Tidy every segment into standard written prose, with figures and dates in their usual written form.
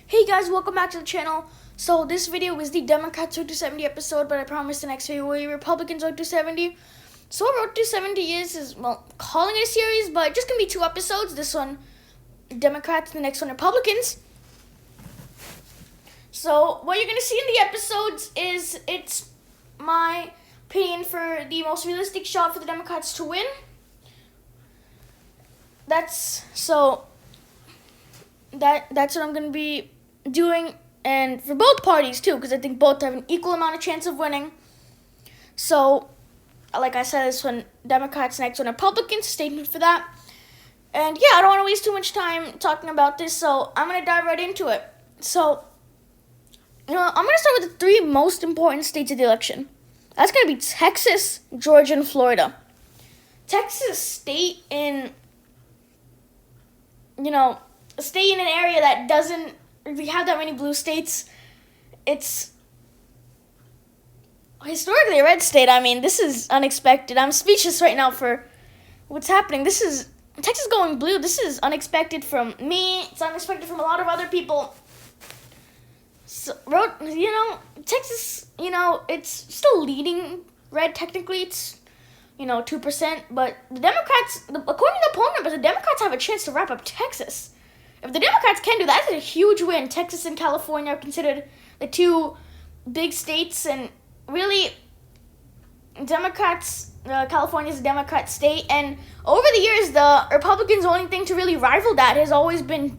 Hey guys, welcome back to the channel. So this video is the Democrats Road to 70 episode, but I promise the next video will be Republicans Road to 70. So what Road to 70 is, well, calling it a series, but just going to be 2 episodes. This one, Democrats, the next one, Republicans. So what you're going to see in the episodes is, it's my opinion for the most realistic shot for the Democrats to win. That's what I'm going to be doing, and for both parties too, because I think both have an equal amount of chance of winning. So, like I said, this one Democrats, next one Republicans. Stay tuned for that. And yeah, I don't want to waste too much time talking about this, so I'm gonna dive right into it. So, I'm gonna start with the 3 most important states of the election. That's gonna be Texas, Georgia, and Florida. Texas state in an area that doesn't really have that many blue states. It's historically a red state. I mean, this is unexpected. I'm speechless right now for what's happening. This is Texas going blue. This is unexpected from me. It's unexpected from a lot of other people. So, Texas, it's still leading red technically. It's 2%, but the Democrats, according to the poll numbers, the Democrats have a chance to wrap up Texas. If the Democrats can do that, that's a huge win. Texas and California are considered the 2 big states, and really, California is a Democrat state, and over the years, the Republicans' only thing to really rival that has always been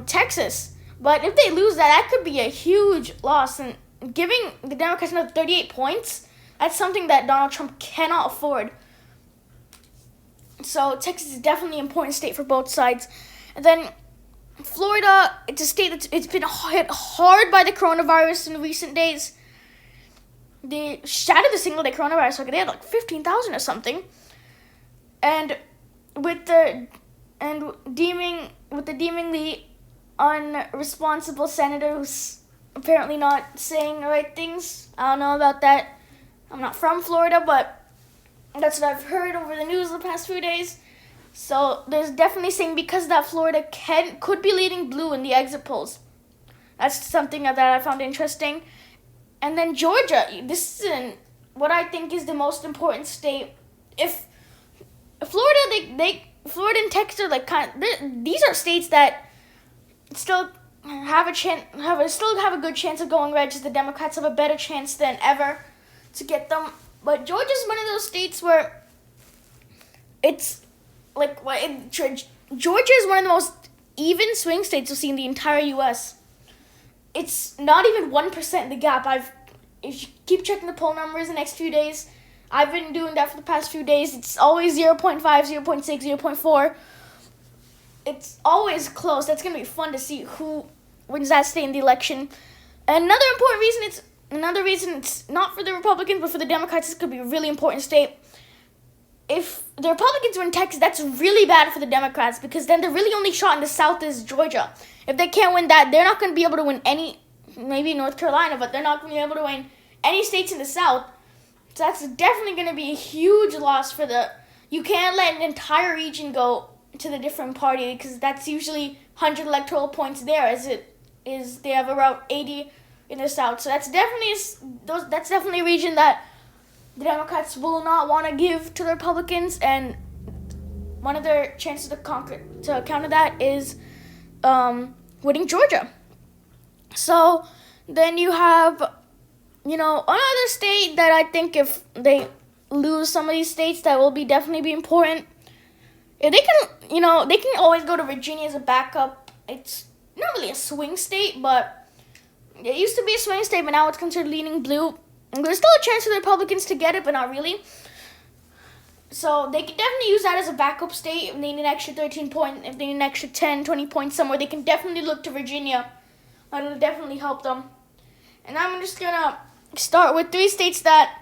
Texas. But if they lose that could be a huge loss, and giving the Democrats another 38 points, that's something that Donald Trump cannot afford. So Texas is definitely an important state for both sides. And then Florida, it's a state it's been hit hard by the coronavirus in recent days. They shattered the single-day coronavirus record. They had like 15,000 or something. And deeming the unresponsible senator who's apparently not saying the right things. I don't know about that. I'm not from Florida, but that's what I've heard over the news the past few days. So there's definitely saying because of that Florida could be leading blue in the exit polls. That's something that I found interesting. And then Georgia, this is what I think is the most important state. If Florida, Florida and Texas are these are states that still have a good chance of going red. Just the Democrats have a better chance than ever to get them. But Georgia's one of those states where it's Georgia is one of the most even swing states you'll see in the entire U.S. It's not even 1% the gap. If you keep checking the poll numbers the next few days, I've been doing that for the past few days. It's always 0.5, 0.6, 0.4. It's always close. That's going to be fun to see who wins that state in the election. And another reason it's not for the Republicans, but for the Democrats, this could be a really important state. If the Republicans win Texas, that's really bad for the Democrats, because then the really only shot in the South is Georgia. If they can't win that, they're not going to be able to win maybe North Carolina, but they're not going to be able to win any states in the South. So that's definitely going to be a huge loss you can't let an entire region go to the different party, because that's usually 100 electoral points there, as it is they have around 80 in the South. So that's definitely a region that the Democrats will not want to give to the Republicans, and one of their chances to counter that is winning Georgia. So then you have, another state that I think if they lose some of these states, that will definitely be important. If they can, they can always go to Virginia as a backup. It's not really a swing state, but it used to be a swing state, but now it's considered leaning blue. And there's still a chance for the Republicans to get it, but not really. So they can definitely use that as a backup state. If they need an extra 13 points, if they need an extra 10, 20 points somewhere, they can definitely look to Virginia. That'll definitely help them. And I'm just going to start with 3 states that,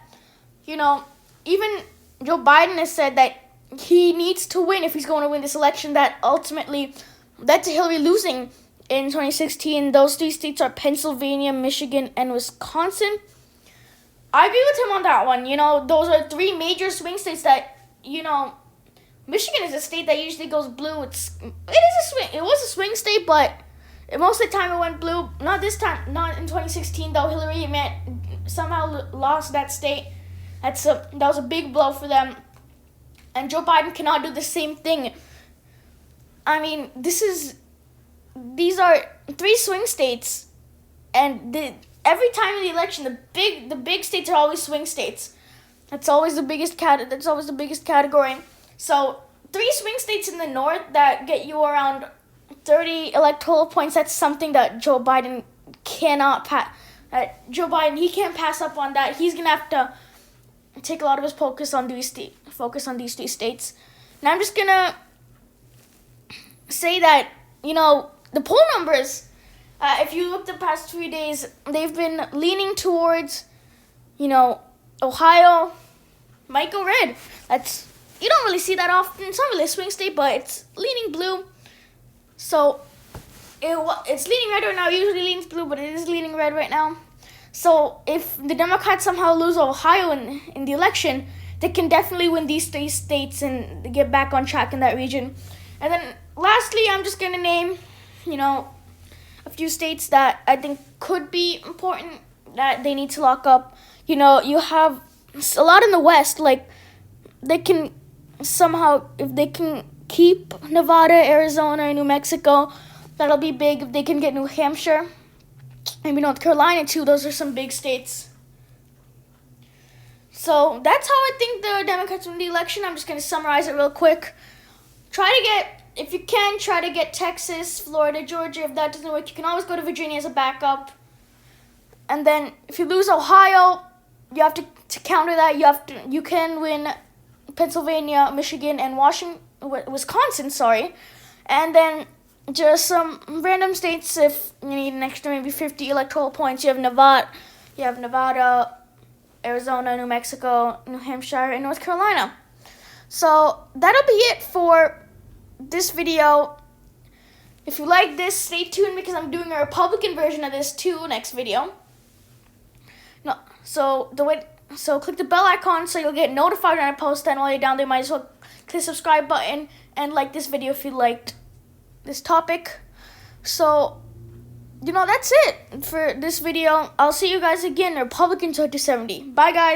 even Joe Biden has said that he needs to win if he's going to win this election, that ultimately led to Hillary losing in 2016. Those 3 states are Pennsylvania, Michigan, and Wisconsin. I agree with him on that one. Those are 3 major swing states that, Michigan is a state that usually goes blue. It was a swing state, but Most of the time it went blue. Not this time. Not in 2016 though. Hillary somehow lost that state. That was a big blow for them. And Joe Biden cannot do the same thing. I mean, these are 3 swing states, and every time in the election, the big states are always swing states. That's always the biggest category. So 3 swing states in the north that get you around 30 electoral points. That's something that Joe Biden cannot pass. He can't pass up on that. He's gonna have to take a lot of his focus on these 3 states. And I'm just gonna say that, the poll numbers, if you look the past 3 days, they've been leaning towards, Ohio might go red. You don't really see that often. It's not really a swing state, but it's leaning blue. So it's leaning red right now. It usually leans blue, but it is leaning red right now. So if the Democrats somehow lose Ohio in the election, they can definitely win these 3 states and get back on track in that region. And then lastly, I'm just going to name, a few states that I think could be important that they need to lock up. You have a lot in the West, like they can somehow, if they can keep Nevada, Arizona, and New Mexico, that'll be big. If they can get New Hampshire, maybe North Carolina too, those are some big states. So that's how I think the Democrats win the election. I'm just going to summarize it real quick. If you can, try to get Texas, Florida, Georgia. If that doesn't work, you can always go to Virginia as a backup. And then if you lose Ohio, you have to counter that. You can win Pennsylvania, Michigan, and Wisconsin. And then just some random states. If you need an extra maybe 50 electoral points, you have Nevada, Arizona, New Mexico, New Hampshire, and North Carolina. So that'll be it for this video. If you like this, stay tuned because I'm doing a Republican version of this too next video. So click the bell icon so you'll get notified when I post. And while you're down there, might as well click the subscribe button and like this video if you liked this topic. So that's it for this video. I'll see you guys again. Republican 270. Bye guys.